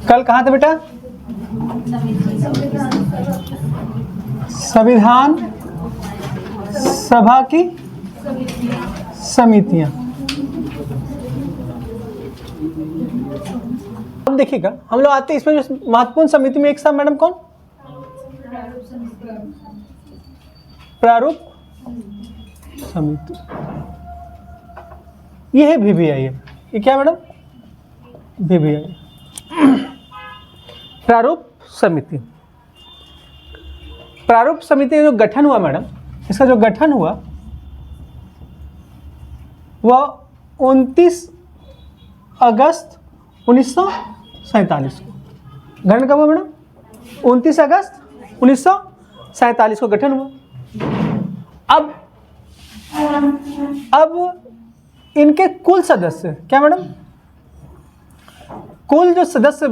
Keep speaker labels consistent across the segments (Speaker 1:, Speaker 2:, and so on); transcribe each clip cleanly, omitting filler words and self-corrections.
Speaker 1: कल कहाँ थे बेटा? संविधान सभा की समितियां। अब देखिएगा, हम लोग आते हैं इसमें जो महत्वपूर्ण समिति में एक साहब मैडम कौन? प्रारूप समिति। ये है VVI। ये क्या मैडम? VVI, प्रारूप समिति। प्रारूप समिति का जो गठन हुआ मैडम, इसका जो गठन हुआ वह 29 अगस्त 1947 को। गठन कब हुआ मैडम? 29 अगस्त 1947 को गठन हुआ। अब इनके कुल सदस्य क्या मैडम? कुल जो सदस्य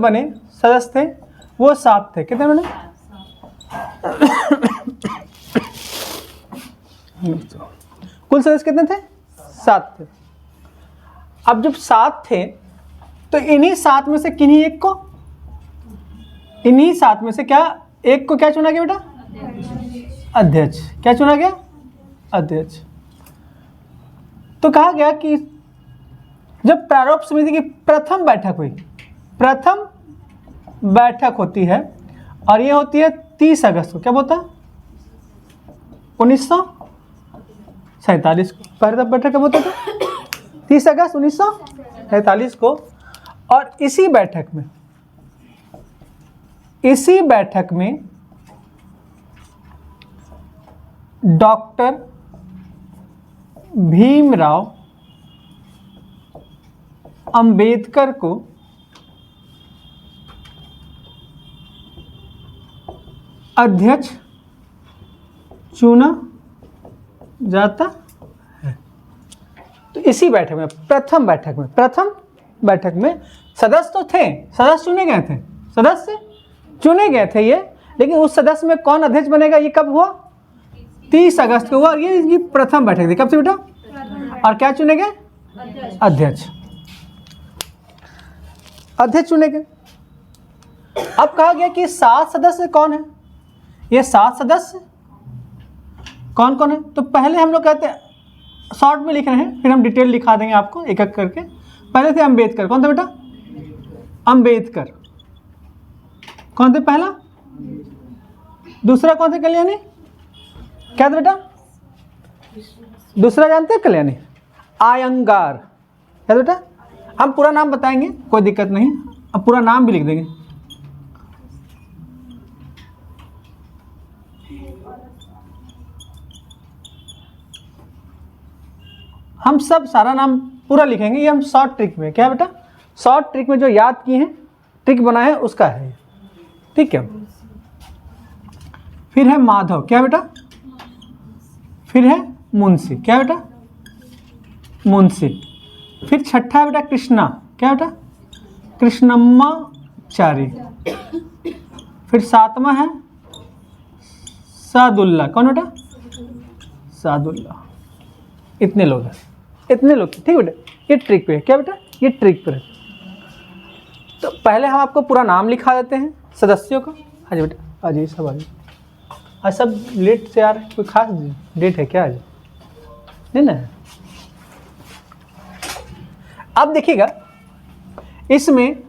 Speaker 1: थे वो 7 थे। कितने मैडम? कुल सदस्य कितने थे? 7 थे। अब जब 7 थे तो इन्हीं 7 में से किन्हीं एक को, इन्हीं 7 में से क्या एक को क्या चुना गया बेटा? अध्यक्ष। क्या चुना गया? अध्यक्ष। तो कहा गया कि जब प्रारूप समिति की प्रथम बैठक हुई, प्रथम बैठक होती है और ये होती है 30 अगस्त को। क्या बोलता है? 1947 को। पहले बैठक कब होता था? 30 अगस्त 1947 को। और इसी बैठक में डॉक्टर भीमराव अंबेडकर को अध्यक्ष चुना जाता है। तो इसी बैठक में, प्रथम बैठक में सदस्य तो थे, सदस्य चुने गए थे ये, लेकिन उस सदस्य में कौन अध्यक्ष बनेगा ये कब हुआ? 30 अगस्त को हुआ। और ये इसकी प्रथम बैठक थी। कब से बेटा? और क्या चुने गए? अध्यक्ष चुने गए। अब कहा गया कि 7 सदस्य कौन है? ये 7 सदस्य कौन कौन है? तो पहले हम लोग कहते हैं, शॉर्ट में लिख रहे हैं, फिर हम डिटेल लिखा देंगे आपको एक एक करके। पहले थे अंबेडकर। कौन था बेटा? अंबेडकर कौन थे? पहला। दूसरा कौन थे? कल्याणी। क्या था बेटा? दूसरा जानते हैं? कल्याणी। आयंगार। क्या था बेटा? हम पूरा नाम बताएंगे, कोई दिक्कत नहीं, अब पूरा नाम भी लिख देंगे। हम सब सारा नाम पूरा लिखेंगे, ये हम शॉर्ट ट्रिक में। क्या बेटा? शॉर्ट ट्रिक में जो याद किए हैं, ट्रिक बनाए हैं, उसका है। ठीक है। फिर है माधव। क्या बेटा? फिर है मुंशी। क्या बेटा? मुंशी। फिर छठा है बेटा कृष्णा। क्या बेटा? कृष्णम्माचारी। फिर 7वां है सादुल्ला। कौन बेटा? सादुल्ला। इतने लोग हैं, इतने लोग। ठीक बेटा, ये ट्रिक पे है। क्या बेटा? ये ट्रिक पे है। तो पहले हम आपको पूरा नाम लिखा देते हैं सदस्यों का। आज बेटा, आज ये सब आज सब लेट से आ रहे हैं। कोई खास डेट है क्या आज? नहीं ना। अब देखिएगा, इसमें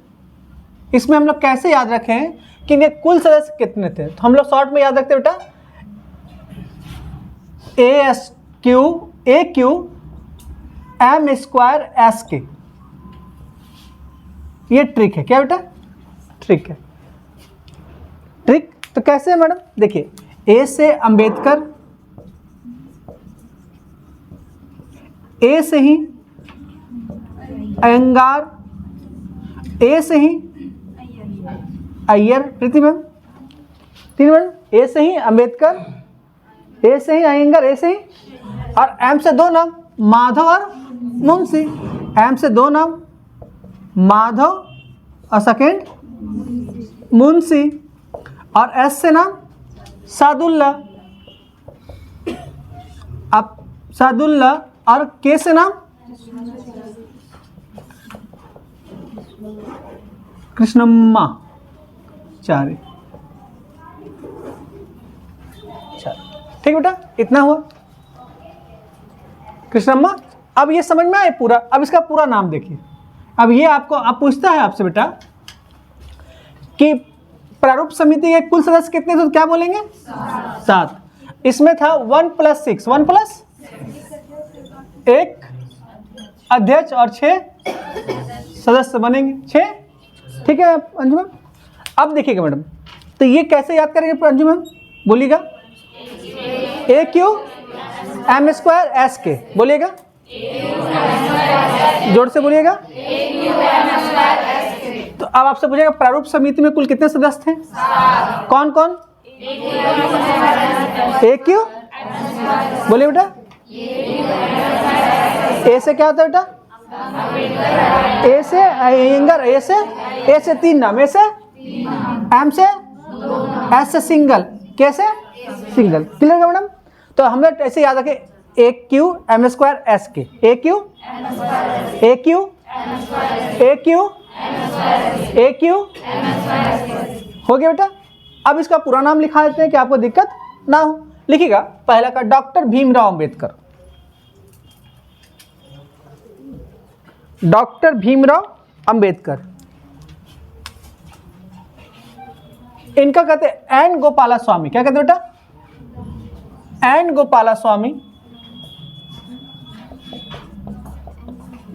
Speaker 1: हम लोग कैसे याद रखें कि ये कुल सदस्य कितने थे। तो हम लोग शॉर्ट में याद रखते हैं बेटा, AQ M स्क्वायर SK। ये ट्रिक है। क्या बेटा? ट्रिक है। ट्रिक तो कैसे है मैडम? देखिए, A से अंबेडकर, A से ही अयंगार, A से ही अय्यर, प्रीति मैम, 3 मैम। A से ही अंबेडकर, A से ही अयंगार, A से ही, और M से 2 नाम, माधव और मुंशी। M से 2 नाम, माधव और सेकेंड मुंशी, और S से नाम सादुल्ला। अब सादुल्ला और K से नाम कृष्णम्माचारी। ठीक बेटा, इतना हुआ कृष्णम्मा। अब ये समझ में आए पूरा। अब इसका पूरा नाम देखिए। अब ये आपको अब पूछता है आपसे बेटा कि प्रारूप समिति के कुल सदस्य कितने थे, तो क्या बोलेंगे? 7। इसमें था 1 + 6, 1 + 1 अध्यक्ष और 6 सदस्य बनेंगे 6। ठीक है अंजू मैम। अब देखिएगा मैडम, तो ये कैसे याद करेंगे अंजू मैम, बोलिएगा? AQ_M²SK, बोलिएगा जोर से बोलिएगा। तो अब आपसे पूछेगा प्रारूप समिति में कुल कितने सदस्य थे? कौन कौन? AQ, बोलिए बेटा। ए से क्या होता है बेटा? ए से अयंगर, ए से 3 नाम, ए से एम से एस से सिंगल, कैसे सिंगल। क्लियर है मैडम? तो हमें ऐसे याद रखें AQ_M²SK, AQ हो गया बेटा। अब इसका पूरा नाम लिखा देते हैं कि आपको दिक्कत ना हो। लिखिएगा पहला का डॉक्टर भीमराव अंबेडकर। डॉक्टर भीमराव अंबेडकर, इनका कहते हैं एन गोपाला स्वामी। क्या कहते हैं बेटा? एन गोपाला स्वामी।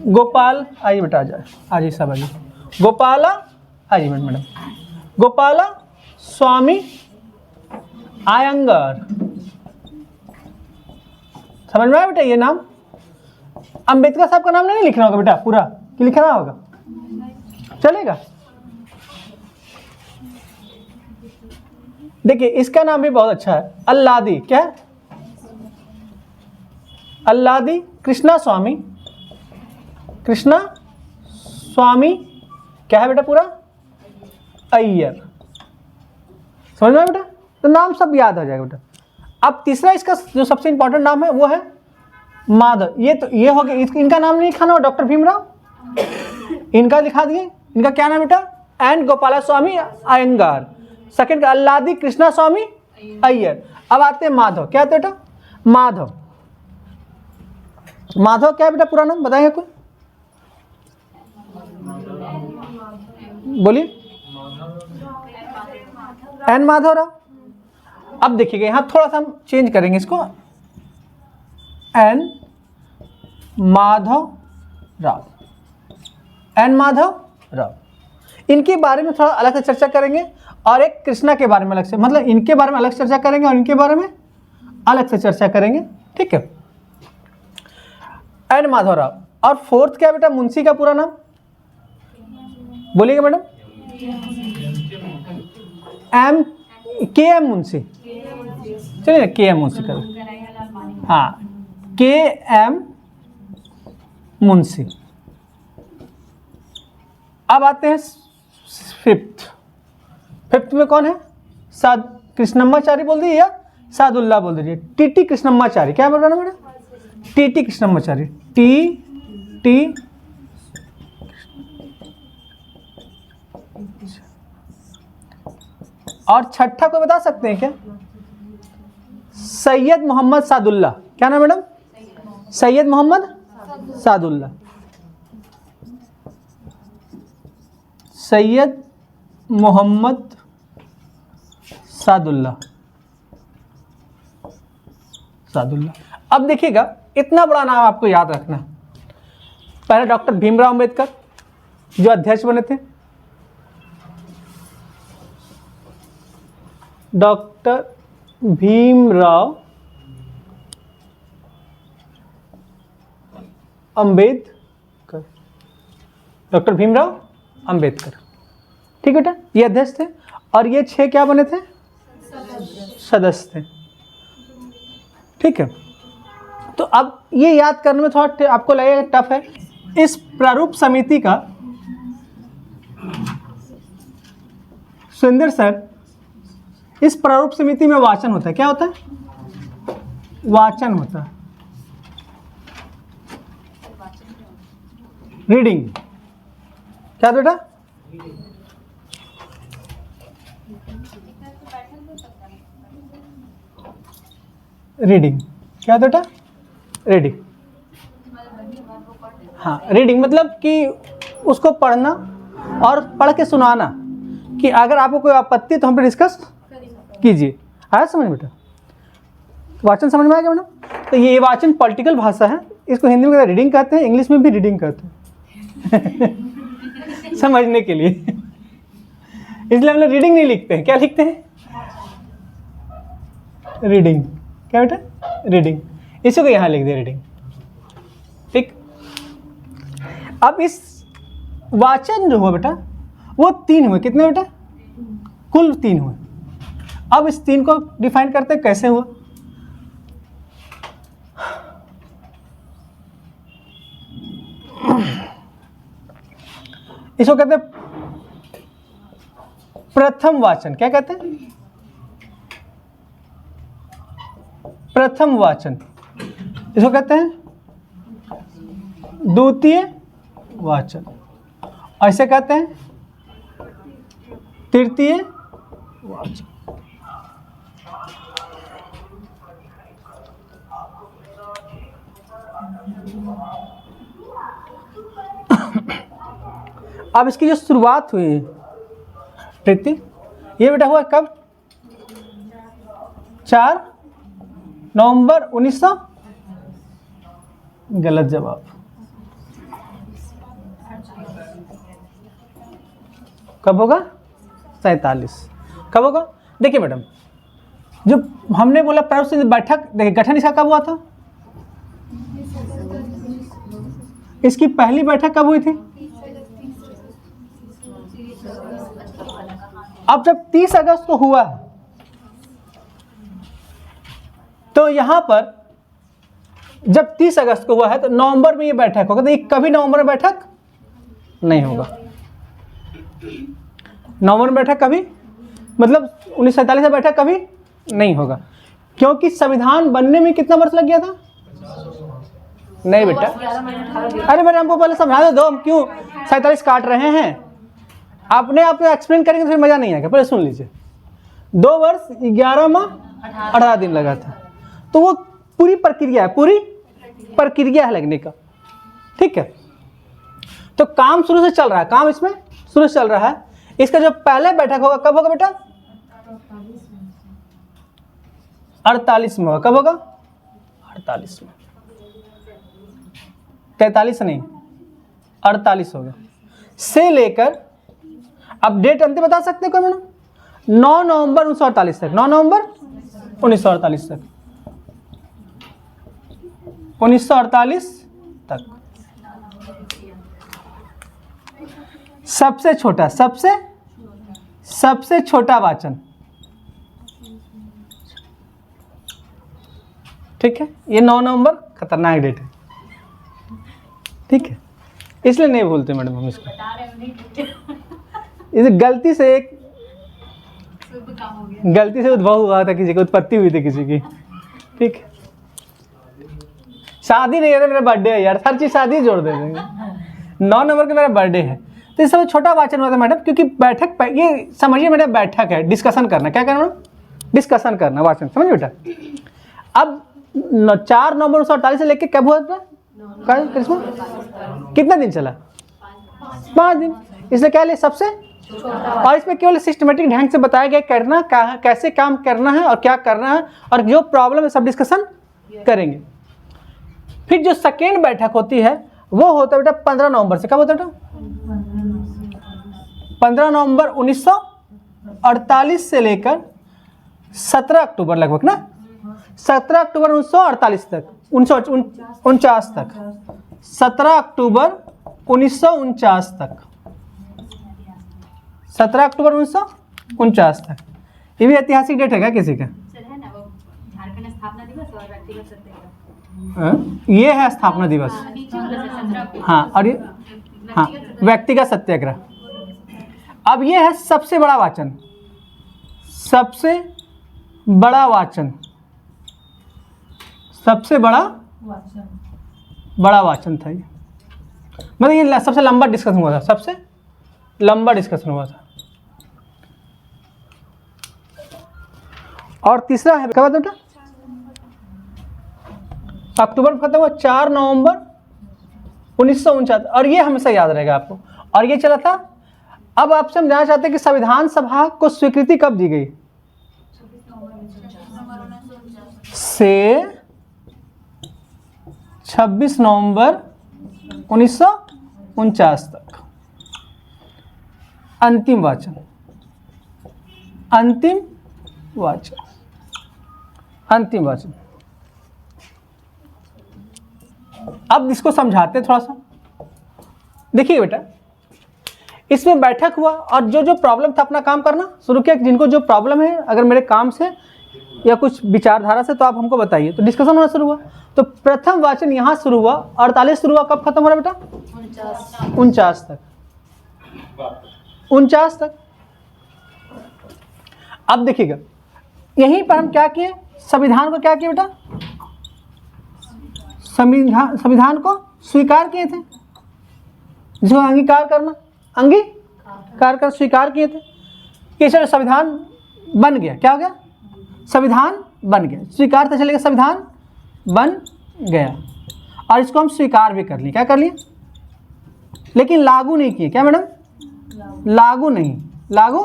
Speaker 1: गोपाल, आइए बेटा, आ जाए, आइए सब आइए। गोपाला, आइए मैडम, गोपाला स्वामी आयंगर। समझ में आया बेटा? ये नाम अंबेडकर साहब का नाम नहीं लिखना होगा बेटा पूरा, कि लिखना होगा? चलेगा। देखिए इसका नाम भी बहुत अच्छा है, अल्लादी। क्या है? अल्लादी कृष्णा स्वामी। कृष्णा स्वामी क्या है बेटा पूरा? अय्यर। समझ में आया बेटा? तो नाम सब याद हो जाएगा बेटा। अब तीसरा इसका जो सबसे इंपॉर्टेंट नाम है वो है माधव। ये तो ये हो गया, इनका नाम नहीं लिखाना हो, डॉक्टर भीमराव, इनका लिखा दिए। इनका क्या नाम बेटा? एन गोपाला स्वामी अयंगार। सेकंड का अल्लादी कृष्णा स्वामी अय्यर। अब आते हैं माधव। क्या आते बेटा? माधव। माधव क्या है बेटा पूरा नाम बताएंगे कोई? बोलिए। एन माधवराव। अब देखिएगा यहां थोड़ा सा हम चेंज करेंगे इसको, एन माधवराव, एन माधवराव। इनके बारे में थोड़ा अलग से चर्चा करेंगे और एक कृष्णा के बारे में अलग से, मतलब इनके बारे में अलग से चर्चा करेंगे और इनके बारे में अलग से चर्चा करेंगे। ठीक है, एन माधवराव। और फोर्थ क्या बेटा मुंशी का पूरा नाम बोलिएगा मैडम? KM मुंशी। चलिए KM मुंशी कर, हाँ KM मुंशी। अब आते हैं फिफ्थ में कौन है? कृष्णम्माचारी बोल दीजिए या सादुल्ला बोल दीजिए। TT कृष्णम्माचारी। क्या बोल रहा है मैडम? TT कृष्णम्माचारी। TT। और छठा को बता सकते हैं क्या? सैयद मोहम्मद सादुल्ला। क्या नाम मैडम? सैयद मोहम्मद सादुल्ला। सैयद मोहम्मद सादुल्ला। अब देखिएगा इतना बड़ा नाम आपको याद रखना। पहले डॉक्टर भीमराव अंबेडकर जो अध्यक्ष बने थे, डॉक्टर भीमराव अंबेडकर, डॉक्टर भीमराव अंबेडकर। ठीक है बेटा, ये अध्यक्ष थे और ये 6 क्या बने थे? सदस्य थे। ठीक है, तो अब ये याद करने में थोड़ा आपको लगेगा टफ है। इस प्रारूप समिति का सुंदर सर, इस प्रारूप समिति में वाचन होता है। क्या होता है? वाचन होता है, रीडिंग। क्या बेटा? रीडिंग। क्या बेटा? रीडिंग। हाँ, रीडिंग मतलब कि उसको पढ़ना और पढ़ के सुनाना, कि अगर आपको कोई आपत्ति तो हम पे डिस्कस कीजिए। आया समझ बेटा? वाचन समझ में आ गया मैडम? तो ये वाचन पॉलिटिकल भाषा है, इसको हिंदी में रीडिंग कहते हैं, इंग्लिश में भी रीडिंग कहते हैं समझने के लिए। इसलिए हम लोग रीडिंग नहीं लिखते हैं, क्या लिखते हैं? रीडिंग। क्या बेटा? रीडिंग। इसी को यहाँ लिख दे, रीडिंग। ठीक। अब इस वाचन जो हुआ बेटा वो 3 हुए। कितने बेटा? कुल 3 हुए। अब इस 3 को डिफाइन करते हैं, कैसे हुआ? इसको कहते हैं प्रथम वाचन। क्या कहते हैं? प्रथम वाचन। इसको कहते हैं द्वितीय वाचन। ऐसे कहते हैं तृतीय वाचन। अब इसकी जो शुरुआत हुई प्रीति, ये बेटा हुआ कब? 4 नवंबर 1900। गलत जवाब। कब होगा? 47। कब होगा? देखिए मैडम, जो हमने बोला प्रारूप समिति बैठक, देखिए गठन इसका कब हुआ था? इसकी पहली बैठक कब हुई थी? अब जब 30 अगस्त को हुआ तो यहां पर जब 30 अगस्त को हुआ है तो नवंबर में ये बैठक होगा। तो ये कभी नवंबर में बैठक नहीं होगा। नवंबर में बैठक कभी, मतलब 1947 में बैठक कभी नहीं होगा, क्योंकि संविधान बनने में कितना वर्ष लग गया था? नहीं बेटा, अरे बेटा हमको पहले समझा दो, हम क्यों 47 काट रहे हैं? आपने आप एक्सप्लेन करेंगे तो फिर मजा नहीं आएगा। पहले सुन लीजिए। 2 वर्ष 11 माह 18 दिन लगा था। तो वो पूरी प्रक्रिया है, पूरी प्रक्रिया है लगने का। ठीक है, तो काम शुरू से चल रहा है, काम इसमें शुरू से चल रहा है। इसका जो पहले बैठक होगा कब होगा बेटा? 48 में होगा। कब होगा? 48 में। 43 नहीं, 48 होगा। से लेकर अब डेट अंतिम बता सकते हैं कोई मैडम? 9 नवंबर 1948 तक। 9 नवंबर 1948 तक। 1948 तक। सबसे छोटा, सबसे छोटा वाचन। ठीक है, ये 9 नवंबर खतरनाक डेट है। ठीक है, इसलिए नहीं भूलते मैडम हम इसको। इसे गलती से उद्भव हुआ था, किसी की उत्पत्ति हुई थी किसी की। ठीक है, शादी नहीं है, मेरा बर्थडे है यार, हर चीज शादी जोड़ दे देंगे। 9 नवंबर को मेरा बर्थडे है, तो इस समय छोटा वाचन हुआ था मैडम, क्योंकि बैठक, ये समझिए मेरा बैठक है, डिस्कशन करना। क्या करना? डिस्कशन करना, वाचन। समझ बेटा? अब 4 नवंबर 1948 से लेकर कब हुआ था? कितना दिन चला? 5 दिन। इसलिए क्या ले सबसे, और इसमें केवल सिस्टमेटिक ढंग से बताया गया करना कैसे काम करना है और क्या करना है, और जो प्रॉब्लम है सब डिस्कशन करेंगे। फिर जो सेकेंड बैठक होती है वो होता है बेटा 15 नवंबर से। कब होता है बेटा? 15 नवंबर 1948 से लेकर 17 अक्टूबर लगभग ना, 17 अक्टूबर 1948 तक, 1949 तक, 17 अक्टूबर 1949 तक, 17 अक्टूबर 1949 तक। ये भी ऐतिहासिक डेट है क्या किसी का?
Speaker 2: झारखंड स्थापना दिवस और व्यक्तिगत सत्याग्रह।
Speaker 1: ये है स्थापना दिवस। हाँ, और ये हाँ व्यक्तिगत सत्याग्रह। अब ये है सबसे बड़ा वाचन, सबसे बड़ा वाचन, सबसे बड़ा वाचन था ये। मतलब ये सबसे लंबा डिस्कशन हुआ था, सबसे लंबा डिस्कशन हुआ था। और तीसरा है क्या बात बेटा, अक्टूबर में खत्म हुआ 4 नवंबर 1949, और ये हमेशा याद रहेगा आपको। और ये चला था। अब आपसे हम जानना चाहते हैं कि संविधान सभा को स्वीकृति कब दी गई? से 26 नवंबर 1949 तक। अंतिम वाचन, अंतिम वाचन, अंतिम वाचन। अब इसको समझाते हैं थोड़ा सा। देखिए बेटा, इसमें बैठक हुआ और जो जो प्रॉब्लम था अपना काम करना शुरू किया। जिनको जो प्रॉब्लम है अगर मेरे काम से या कुछ विचारधारा से तो आप हमको बताइए। तो डिस्कशन होना शुरू हुआ। तो प्रथम वाचन यहाँ शुरू हुआ, 48 शुरू हुआ, कब खत्म हो रहा बेटा? 49 तक, 49 तक। अब देखिएगा, यहीं पर हम क्या किए, संविधान को क्या किए बेटा? संविधान को स्वीकार किए थे, जिसको अंगीकार करना, अंगीकार कर स्वीकार किए थे कि चलो संविधान बन गया। क्या हो गया? संविधान बन गया। स्वीकार तो चलेगा, संविधान बन गया और इसको हम स्वीकार भी कर लिए। क्या कर लिए? लेकिन लागू नहीं किए। क्या मैडम? लागू नहीं, लागू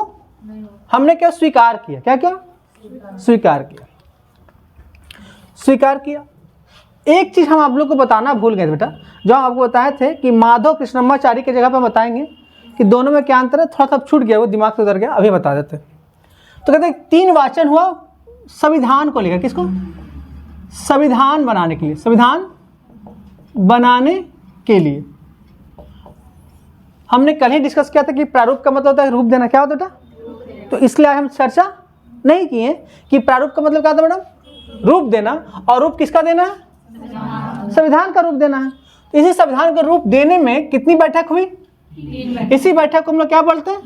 Speaker 1: हमने क्या स्वीकार किया? क्या क्या स्वीकार किया? स्वीकार किया। एक चीज हम आप लोग को बताना भूल गए बेटा, जो हम आपको बताए थे कि माधव कृष्णमाचारी की जगह पर बताएंगे कि दोनों में क्या अंतर है। थोड़ा सा छूट गया, वो दिमाग से उतर गया, अभी बता देते। तो कहते हैं 3 वाचन हुआ संविधान को लेकर। किसको? संविधान बनाने के लिए, संविधान बनाने के लिए। हमने कल ही डिस्कस किया था कि प्रारूप का मतलब होता है रूप देना। क्या होता है बेटा? तो इसलिए हम चर्चा नहीं किए कि प्रारूप का मतलब क्या होता है मैडम? रूप देना। और रूप किसका देना है? संविधान का रूप देना है। तो इसी संविधान का रूप देने में कितनी बैठक हुई? इसी बैठक को हम लोग क्या बोलते हैं?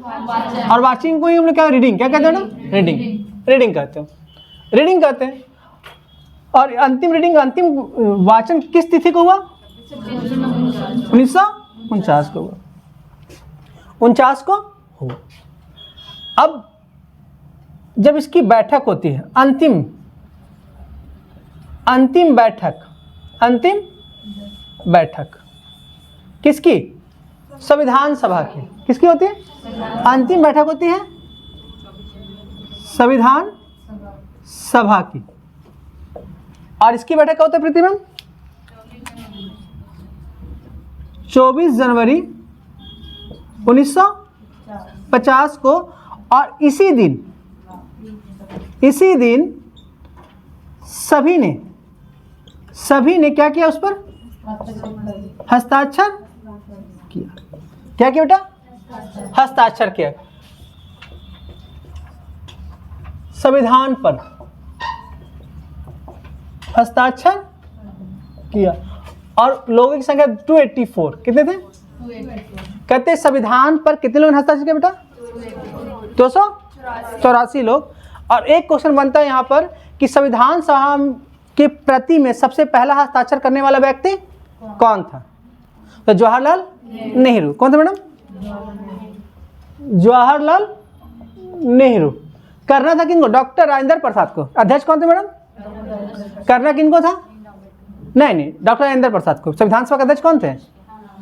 Speaker 1: और वाचिंग को ही हम लोग क्या, रीडिंग। क्या कहते हैं ना? रीडिंग, रीडिंग कहते हैं, रीडिंग कहते हैं। और अंतिम रीडिंग, अंतिम वाचन किस तिथि को हुआ? 1949 को हुआ, 49 को हुआ। अब जब इसकी बैठक होती है, अंतिम बैठक, अंतिम बैठक किसकी? संविधान सभा की। किसकी होती है? अंतिम बैठक होती है संविधान सभा की। और इसकी बैठक क्या होता है प्रीति मैम? 24 जनवरी 1950 को। और इसी दिन सभी ने क्या किया? उस पर हस्ताक्षर किया। क्या किया बेटा? हस्ताक्षर किया संविधान पर, हस्ताक्षर किया। और लोगों की संख्या 284। कितने थे? कहते संविधान पर कितने लोगों ने हस्ताक्षर किया बेटा? 284 लोग। और एक क्वेश्चन बनता है यहाँ पर कि संविधान सभा के प्रति में सबसे पहला हस्ताक्षर करने वाला व्यक्ति कौन था? तो जवाहरलाल नेहरू। कौन था मैडम? जवाहरलाल नेहरू। करना था किनको? डॉक्टर राजेंद्र प्रसाद को। अध्यक्ष कौन थे मैडम? करना किनको था? नहीं, डॉक्टर राजेंद्र प्रसाद को। संविधान सभा के अध्यक्ष कौन थे?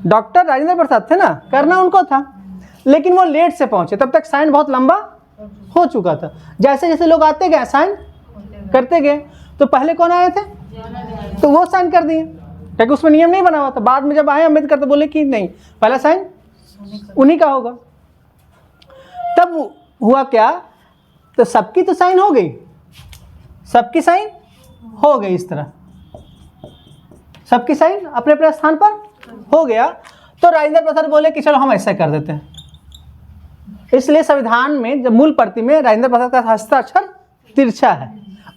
Speaker 1: डॉक्टर राजेंद्र प्रसाद थे ना। करना उनको था, लेकिन वो लेट से पहुंचे, तब तक साइन बहुत लंबा हो चुका था। जैसे जैसे लोग आते गए साइन करते गए। तो पहले कौन आए थे? तो वो साइन कर दिए, क्योंकि उसमें नियम नहीं बना हुआ था। बाद में जब आए अम्बेडकर तो बोले कि नहीं, पहला साइन उन्हीं का होगा। तब हुआ क्या? तो सबकी तो साइन हो गई, सबकी साइन हो गई। इस तरह सबकी साइन अपने अपने स्थान पर हो गया। तो राजेंद्र प्रसाद बोले कि चलो हम ऐसा कर देते हैं। इसलिए संविधान में जब मूल प्रति में राजेंद्र प्रसाद का हस्ताक्षर तिरछा है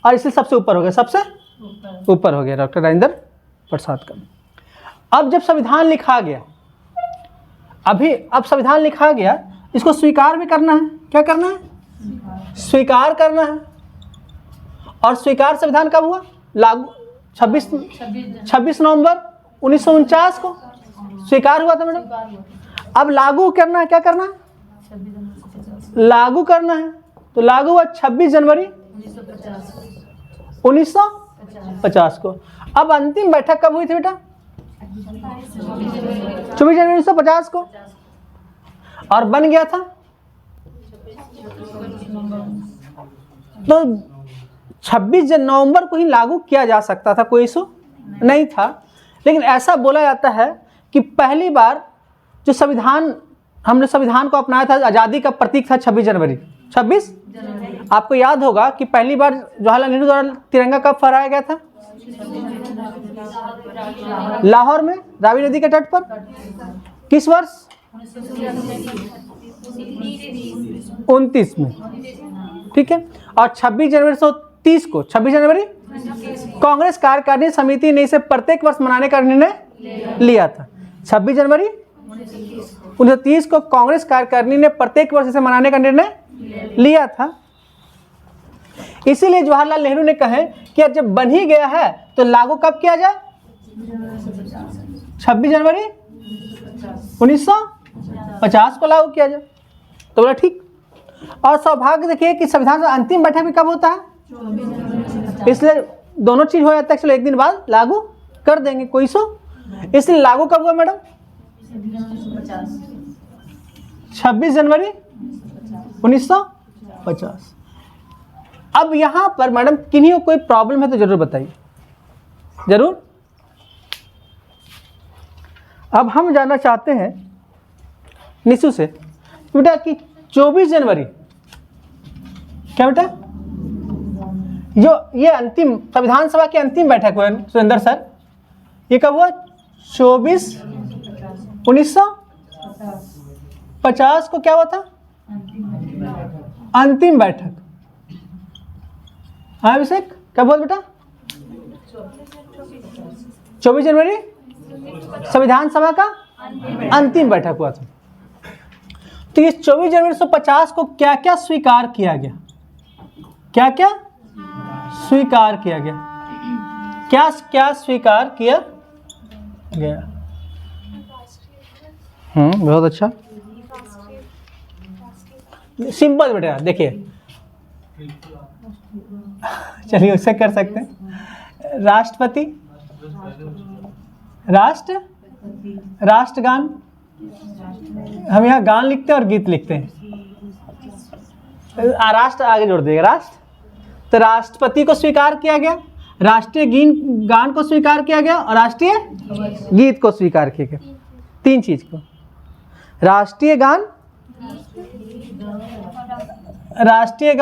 Speaker 1: और इसलिए सबसे ऊपर हो गया, सबसे ऊपर हो गया डॉक्टर राजेंद्र प्रसाद का। अब जब संविधान लिखा गया, अब संविधान लिखा गया, इसको स्वीकार भी करना है। क्या करना है? स्वीकार करना है। और स्वीकार संविधान कब हुआ? लागू 26 नवंबर 1949 को स्वीकार हुआ था मैडम। अब लागू करना है। क्या करना है? लागू करना है, तो लागू हुआ 26 जनवरी 1950 को। अब अंतिम बैठक कब हुई थी बेटा? 24 जनवरी 1950 को, और बन गया था तो 26 नवंबर को ही लागू किया जा सकता था, कोई इशू नहीं था। लेकिन ऐसा बोला जाता है कि पहली बार जो संविधान, हमने संविधान को अपनाया था, आज़ादी का प्रतीक था 26 जनवरी। 26 आपको याद होगा कि पहली बार जवाहरलाल नेहरू द्वारा तिरंगा कब फहराया गया था? लाहौर में, रावी नदी के तट पर। किस वर्ष? 29 में, ठीक है। और 26 जनवरी 1930 को, 26 जनवरी कांग्रेस कार्यकारिणी समिति ने इसे प्रत्येक वर्ष मनाने का निर्णय लिया था। 26 जनवरी 1930 को कांग्रेस कार्यकारिणी ने प्रत्येक वर्ष इसे मनाने का निर्णय लिया था। इसीलिए जवाहरलाल नेहरू ने कहे कि जब बन ही गया है तो लागू कब किया जाए? 26 जनवरी 1950 को लागू किया जाए। तो बोला ठीक। और सौभाग्य देखिए कि संविधान का अंतिम बैठक भी कब होता है? इसलिए दोनों चीज हो जाता है, चलो एक दिन बाद लागू कर देंगे, कोई इशू। इसलिए लागू कब हुआ मैडम? 26 जनवरी 1950। अब यहां पर मैडम किन्हीं को कोई प्रॉब्लम है तो जरूर बताइए, जरूर। अब हम जानना चाहते हैं निशु से बेटा कि 24 जनवरी क्या बेटा, जो ये अंतिम संविधान सभा की अंतिम बैठक हुआ सुरेंद्र सर, ये कब हुआ? 24 1950 को क्या हुआ था? अंतिम बैठक। हाँ अभिषेक, क्या बोल बेटा? 24 जनवरी संविधान सभा का अंतिम बैठक हुआ था। तो इस 24 जनवरी 1950 को क्या क्या स्वीकार किया गया? क्या क्या स्वीकार किया गया? क्या क्या स्वीकार किया गया? बहुत अच्छा, सिंपल बेटा। देखिए चलिए उससे कर सकते हैं। राष्ट्रपति, राष्ट्रगान, हम यहाँ गान लिखते हैं और गीत लिखते हैं, राष्ट्र आगे जोड़ देगा, राष्ट्र। तो राष्ट्रपति को स्वीकार किया गया, राष्ट्रीय गान को स्वीकार किया गया और राष्ट्रीय गीत को स्वीकार किया गया। तीन चीज को, राष्ट्रीय गान, राष्ट्रीय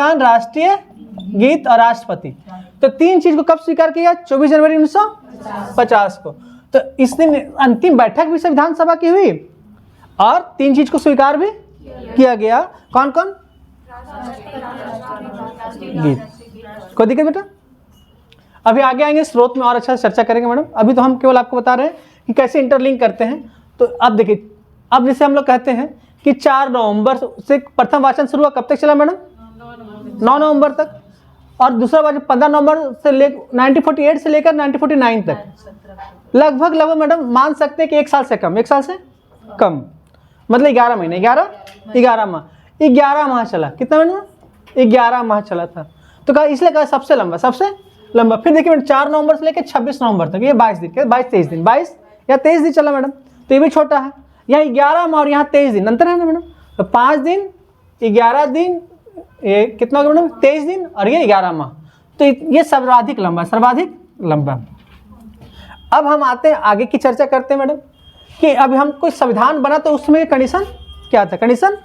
Speaker 1: गीत और राष्ट्रपति। तो तीन चीज को कब स्वीकार किया? 24 जनवरी 1950 को। तो इस दिन अंतिम बैठक भी संविधान सभा की हुई और तीन चीज को स्वीकार भी किया गया। कौन कौन? गीत। कोई दिक्कत बेटा? अभी आगे आएंगे स्रोत में और अच्छा से चर्चा करेंगे मैडम। अभी तो हम केवल आपको बता रहे हैं कि कैसे इंटरलिंक करते हैं। तो अब देखिए, अब जैसे हम लोग कहते हैं कि 4 नवंबर से प्रथम वाचन शुरू हुआ, कब तक चला मैडम? 9 नवंबर तक। और दूसरा वाचन 15 नवंबर से 1948 से लेकर 1949 तक, लगभग मैडम मान सकते हैं कि 1 साल से कम, 1 साल से कम, मतलब 11 महीने, 11 माह, 11 माह चला। कितना मैडम? 11 माह चला था। तो कहा, इसलिए कहा सबसे लंबा। फिर देखिए 4 नवंबर से लेकर 26 नवंबर तक, ये 22 दिन, 22-23 दिन, 22 या 23 दिन चला मैडम। तो ये भी छोटा है। यहाँ 11 माह और यहाँ 23 दिन अंतर है ना मैडम। तो 5 दिन, 11 दिन, ये कितना होगा मैडम? 23 दिन और ये 11 माह। तो ये सर्वाधिक लंबा। अब हम आते हैं आगे की चर्चा करते हैं मैडम कि अभी हम कोई संविधान बना तो उसमें कंडीशन क्या था? कंडीशन